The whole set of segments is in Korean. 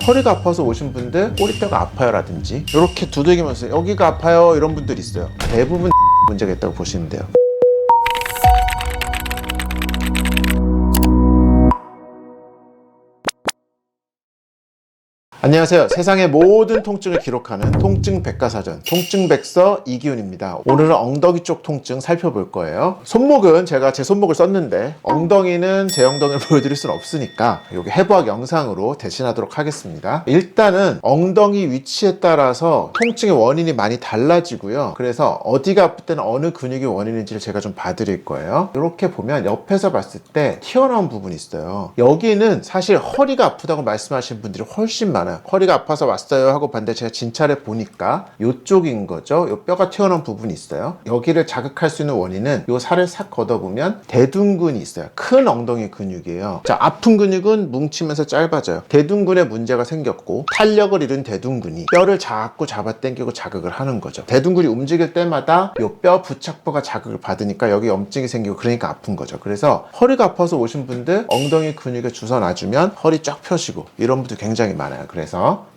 허리가 아파서 오신 분들 꼬리뼈가 아파요 라든지 이렇게 두들기면서 여기가 아파요 이런 분들이 있어요. 대부분 문제가 있다고 보시면 돼요. 안녕하세요. 세상의 모든 통증을 기록하는 통증 백과사전 통증백서 이기훈입니다. 오늘은 엉덩이 쪽 통증 살펴볼 거예요. 손목은 제가 제 손목을 썼는데 엉덩이는 제 엉덩이를 보여드릴 수는 없으니까 여기 해부학 영상으로 대신하도록 하겠습니다. 일단은 엉덩이 위치에 따라서 통증의 원인이 많이 달라지고요. 그래서 어디가 아플 때는 어느 근육이 원인인지를 제가 좀 봐드릴 거예요. 이렇게 보면 옆에서 봤을 때 튀어나온 부분이 있어요. 여기는 사실 허리가 아프다고 말씀하시는 분들이 훨씬 많아요. 허리가 아파서 왔어요 하고 봤는데 제가 진찰해 보니까 이쪽인 거죠. 이 뼈가 튀어나온 부분이 있어요. 여기를 자극할 수 있는 원인은 이 살을 싹 걷어보면 대둔근이 있어요. 큰 엉덩이 근육이에요. 자, 아픈 근육은 뭉치면서 짧아져요. 대둔근에 문제가 생겼고 탄력을 잃은 대둔근이 뼈를 자꾸 잡아당기고 자극을 하는 거죠. 대둔근이 움직일 때마다 이 뼈 부착부가 자극을 받으니까 여기 염증이 생기고 그러니까 아픈 거죠. 그래서 허리가 아파서 오신 분들 엉덩이 근육에 주사 놔주면 허리 쫙 펴시고 이런 분들 굉장히 많아요. 그래서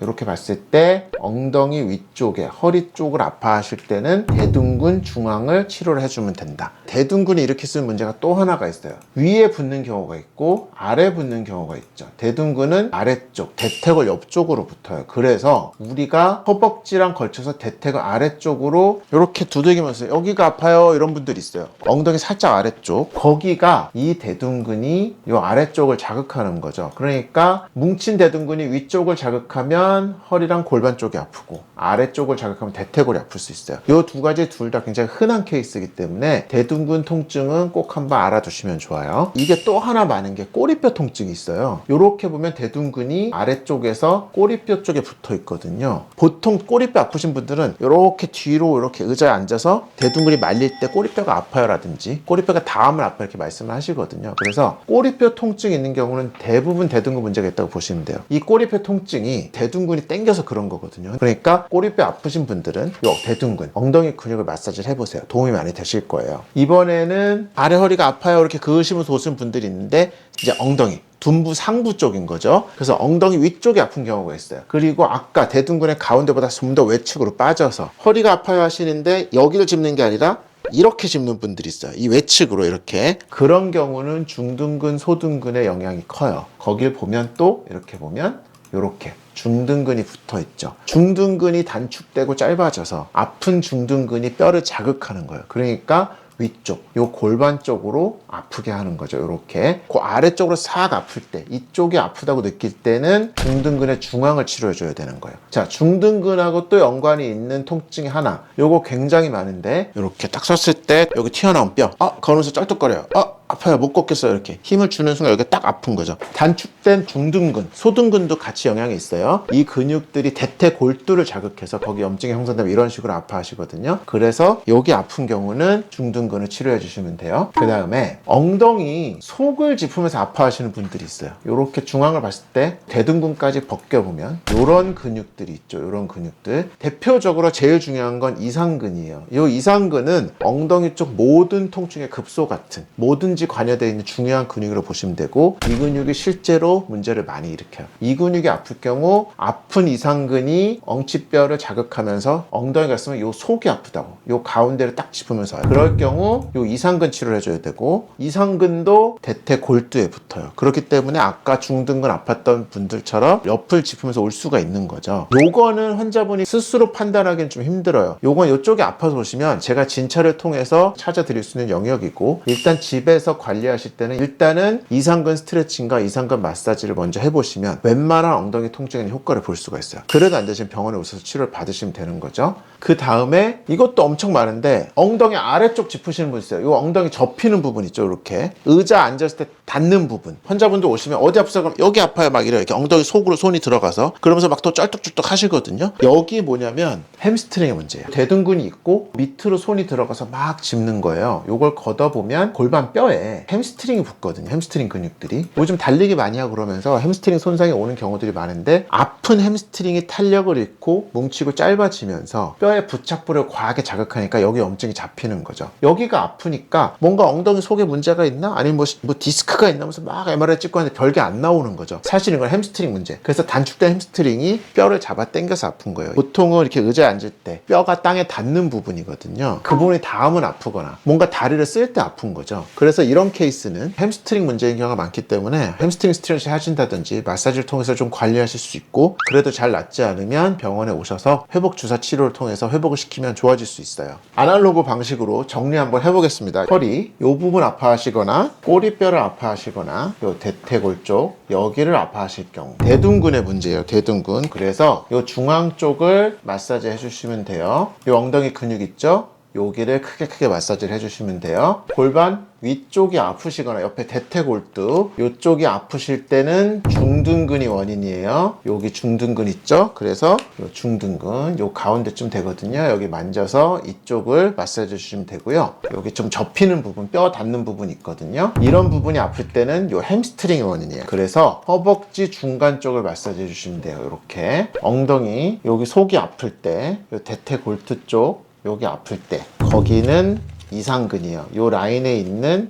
이렇게 봤을 때 엉덩이 위쪽에 허리 쪽을 아파하실 때는 대둔근 중앙을 치료를 해주면 된다. 대둔근이 일으킬 문제가 또 하나가 있어요. 위에 붙는 경우가 있고 아래 붙는 경우가 있죠. 대둔근은 아래쪽, 대퇴골 옆쪽으로 붙어요. 그래서 우리가 허벅지랑 걸쳐서 대퇴골 아래쪽으로 이렇게 두들기면서 여기가 아파요 이런 분들이 있어요. 엉덩이 살짝 아래쪽, 거기가 이 대둔근이 이 아래쪽을 자극하는 거죠. 그러니까 뭉친 대둔근이 위쪽을 자극하면 허리랑 골반 쪽이 아프고 아래쪽을 자극하면 대퇴골이 아플 수 있어요. 이 두 가지 둘 다 굉장히 흔한 케이스이기 때문에 대둔근 통증은 꼭 한번 알아두시면 좋아요. 이게 또 하나 많은 게 꼬리뼈 통증이 있어요. 이렇게 보면 대둔근이 아래쪽에서 꼬리뼈 쪽에 붙어 있거든요. 보통 꼬리뼈 아프신 분들은 이렇게 뒤로 이렇게 의자에 앉아서 대둔근이 말릴 때 꼬리뼈가 아파요 라든지 꼬리뼈가 닿으면 아파요 이렇게 말씀을 하시거든요. 그래서 꼬리뼈 통증이 있는 경우는 대부분 대둔근 문제가 있다고 보시면 돼요. 이 꼬리뼈 통증이 대둔근이 땡겨서 그런 거거든요. 그러니까 꼬리뼈 아프신 분들은 요 대둔근, 엉덩이 근육을 마사지를 해보세요. 도움이 많이 되실 거예요. 이번에는 아래 허리가 아파요 이렇게 그으시면서 오신 분들이 있는데 이제 엉덩이 둔부 상부 쪽인 거죠. 그래서 엉덩이 위쪽이 아픈 경우가 있어요. 그리고 아까 대둔근의 가운데보다 좀 더 외측으로 빠져서 허리가 아파요 하시는데 여기를 짚는 게 아니라 이렇게 짚는 분들이 있어요. 이 외측으로 이렇게. 그런 경우는 중둔근, 소둔근의 영향이 커요. 거길 보면 또 이렇게 보면 이렇게 중둔근이 붙어 있죠. 중둔근이 단축되고 짧아져서 아픈 중둔근이 뼈를 자극하는 거예요. 그러니까 위쪽, 요 골반 쪽으로 아프게 하는 거죠. 요렇게. 그 아래쪽으로 싹 아플 때, 이쪽이 아프다고 느낄 때는 중둔근의 중앙을 치료해줘야 되는 거예요. 자, 중둔근하고 또 연관이 있는 통증이 하나. 요거 굉장히 많은데, 요렇게 딱 섰을 때, 여기 튀어나온 뼈. 걸으면서 쩔뚝거려요. 아파요. 못 걷겠어요. 이렇게 힘을 주는 순간 여기가 딱 아픈 거죠. 단축된 중둔근, 소둔근도 같이 영향이 있어요. 이 근육들이 대퇴골두를 자극해서 거기 염증이 형성되면 이런 식으로 아파하시거든요. 그래서 여기 아픈 경우는 중둔근을 치료해 주시면 돼요. 그 다음에 엉덩이 속을 짚으면서 아파하시는 분들이 있어요. 이렇게 중앙을 봤을 때 대둔근까지 벗겨보면 이런 근육들이 있죠. 이런 근육들. 대표적으로 제일 중요한 건 이상근이에요. 이 이상근은 엉덩이 쪽 모든 통증의 급소 같은 모든 관여되어 있는 중요한 근육으로 보시면 되고 이 근육이 실제로 문제를 많이 일으켜요. 이 근육이 아플 경우 아픈 이상근이 엉치뼈를 자극하면서 엉덩이가 있으면 이 속이 아프다고 이 가운데를 딱 짚으면서 와요. 그럴 경우 이 이상근 치료를 해줘야 되고 이상근도 대퇴골두에 붙어요. 그렇기 때문에 아까 중둔근 아팠던 분들처럼 옆을 짚으면서 올 수가 있는 거죠. 요거는 환자분이 스스로 판단하기는 좀 힘들어요. 요건 이쪽이 아파서 오시면 제가 진찰을 통해서 찾아드릴 수 있는 영역이고 일단 집에서 관리하실 때는 일단은 이상근 스트레칭과 이상근 마사지를 먼저 해보시면 웬만한 엉덩이 통증에는 효과를 볼 수가 있어요. 그래도 안 되시면 병원에 오셔서 치료를 받으시면 되는 거죠. 그 다음에 이것도 엄청 많은데 엉덩이 아래쪽 짚으시는 분 있어요. 이 엉덩이 접히는 부분 있죠. 이렇게 의자 앉았을 때 닿는 부분. 환자분들 오시면 어디 아프세요? 그럼 여기 아파요. 막 이렇게 엉덩이 속으로 손이 들어가서 그러면서 막 또 쩔뚝쩔뚝 하시거든요. 여기 뭐냐면 햄스트링의 문제예요. 대둔근이 있고 밑으로 손이 들어가서 막 짚는 거예요. 이걸 걷어보면 골반 뼈예요. 뼈에 햄스트링이 붙거든요. 햄스트링 근육들이 요즘 달리기 많이 하고 그러면서 햄스트링 손상이 오는 경우들이 많은데, 아픈 햄스트링이 탄력을 잃고 뭉치고 짧아지면서 뼈의 부착부를 과하게 자극하니까 여기 염증이 잡히는 거죠. 여기가 아프니까 뭔가 엉덩이 속에 문제가 있나? 아니면 뭐 디스크가 있나 하면서 막 MRI 찍고 하는데 별게 안 나오는 거죠. 사실 이건 햄스트링 문제. 그래서 단축된 햄스트링이 뼈를 잡아 당겨서 아픈 거예요. 보통은 이렇게 의자에 앉을 때 뼈가 땅에 닿는 부분이거든요. 그 부분이 닿으면 아프거나 뭔가 다리를 쓸 때 아픈 거죠. 그래서 이런 케이스는 햄스트링 문제인 경우가 많기 때문에 햄스트링 스트레칭 하신다든지 마사지를 통해서 좀 관리하실 수 있고, 그래도 잘 낫지 않으면 병원에 오셔서 회복 주사 치료를 통해서 회복을 시키면 좋아질 수 있어요. 아날로그 방식으로 정리 한번 해보겠습니다. 허리 이 부분 아파하시거나 꼬리뼈를 아파하시거나 요 대퇴골 쪽 여기를 아파하실 경우, 대둔근의 문제예요. 대둔근. 그래서 요 중앙 쪽을 마사지 해주시면 돼요. 요 엉덩이 근육 있죠? 여기를 크게 마사지를 해주시면 돼요. 골반 위쪽이 아프시거나 옆에 대퇴골두 이쪽이 아프실 때는 중둔근이 원인이에요. 여기 중둔근 있죠? 그래서 요 중둔근 요 가운데쯤 되거든요. 여기 만져서 이쪽을 마사지 해주시면 되고요. 여기 좀 접히는 부분, 뼈 닿는 부분 있거든요. 이런 부분이 아플 때는 요 햄스트링이 원인이에요. 그래서 허벅지 중간 쪽을 마사지 해주시면 돼요. 이렇게 엉덩이 여기 속이 아플 때 요 대퇴골두 쪽 여기 아플 때 거기는 이상근이에요. 요 라인에 있는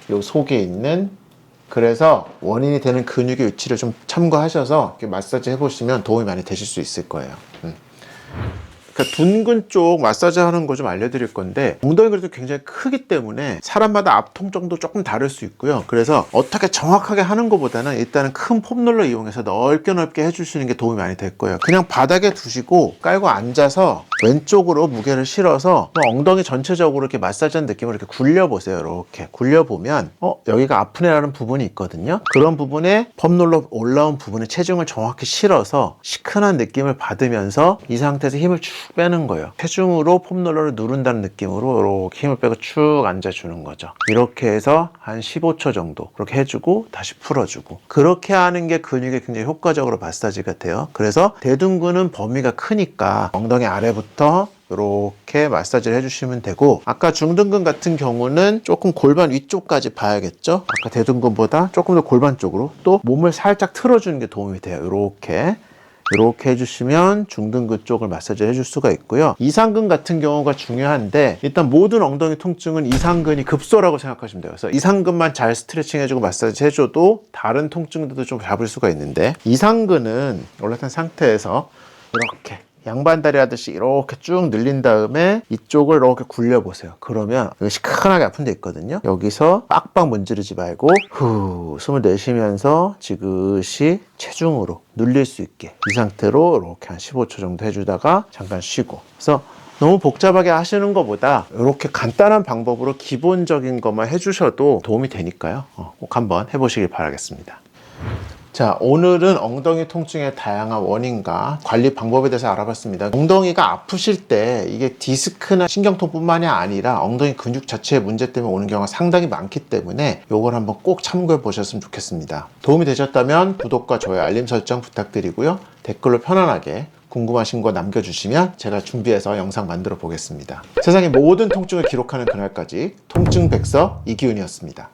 요 속에 있는, 그래서 원인이 되는 근육의 위치를 좀 참고하셔서 이렇게 마사지 해보시면 도움이 많이 되실 수 있을 거예요. 그러니까 둔근 쪽 마사지 하는 거 좀 알려드릴 건데, 엉덩이 그래도 굉장히 크기 때문에 사람마다 압통 정도 조금 다를 수 있고요. 그래서 어떻게 정확하게 하는 것보다는 일단은 큰 폼롤러 이용해서 넓게 해주시는 게 도움이 많이 될 거예요. 그냥 바닥에 두시고 깔고 앉아서 왼쪽으로 무게를 실어서 엉덩이 전체적으로 이렇게 마사지하는 느낌으로 이렇게 굴려보세요. 이렇게 굴려보면 여기가 아프네라는 부분이 있거든요. 그런 부분에 폼롤러 올라온 부분에 체중을 정확히 실어서 시큰한 느낌을 받으면서 이 상태에서 힘을 쭉 빼는 거예요. 체중으로 폼롤러를 누른다는 느낌으로 이렇게 힘을 빼고 쭉 앉아주는 거죠. 이렇게 해서 한 15초 정도 그렇게 해주고 다시 풀어주고, 그렇게 하는 게 근육에 굉장히 효과적으로 마사지가 돼요. 그래서 대둔근은 범위가 크니까 엉덩이 아래부터 이렇게 마사지를 해주시면 되고, 아까 중둔근 같은 경우는 조금 골반 위쪽까지 봐야겠죠. 아까 대둔근보다 조금 더 골반 쪽으로 또 몸을 살짝 틀어주는 게 도움이 돼요. 이렇게 해주시면 중둔근 쪽을 마사지를 해줄 수가 있고요. 이상근 같은 경우가 중요한데, 일단 모든 엉덩이 통증은 이상근이 급소라고 생각하시면 돼요. 그래서 이상근만 잘 스트레칭 해주고 마사지 해줘도 다른 통증들도 좀 잡을 수가 있는데, 이상근은 올라탄 상태에서 이렇게 양반다리 하듯이 이렇게 쭉 늘린 다음에 이쪽을 이렇게 굴려보세요. 그러면 여기 시큰하게 아픈 데 있거든요. 여기서 빡빡 문지르지 말고 후 숨을 내쉬면서 지그시 체중으로 눌릴 수 있게 이 상태로 이렇게 한 15초 정도 해주다가 잠깐 쉬고. 그래서 너무 복잡하게 하시는 것보다 이렇게 간단한 방법으로 기본적인 것만 해주셔도 도움이 되니까요. 꼭 한번 해보시길 바라겠습니다. 자, 오늘은 엉덩이 통증의 다양한 원인과 관리 방법에 대해서 알아봤습니다. 엉덩이가 아프실 때 이게 디스크나 신경통뿐만이 아니라 엉덩이 근육 자체의 문제 때문에 오는 경우가 상당히 많기 때문에 이걸 한번 꼭 참고해 보셨으면 좋겠습니다. 도움이 되셨다면 구독과 좋아요, 알림 설정 부탁드리고요. 댓글로 편안하게 궁금하신 거 남겨주시면 제가 준비해서 영상 만들어 보겠습니다. 세상의 모든 통증을 기록하는 그날까지 통증백서 이기훈이었습니다.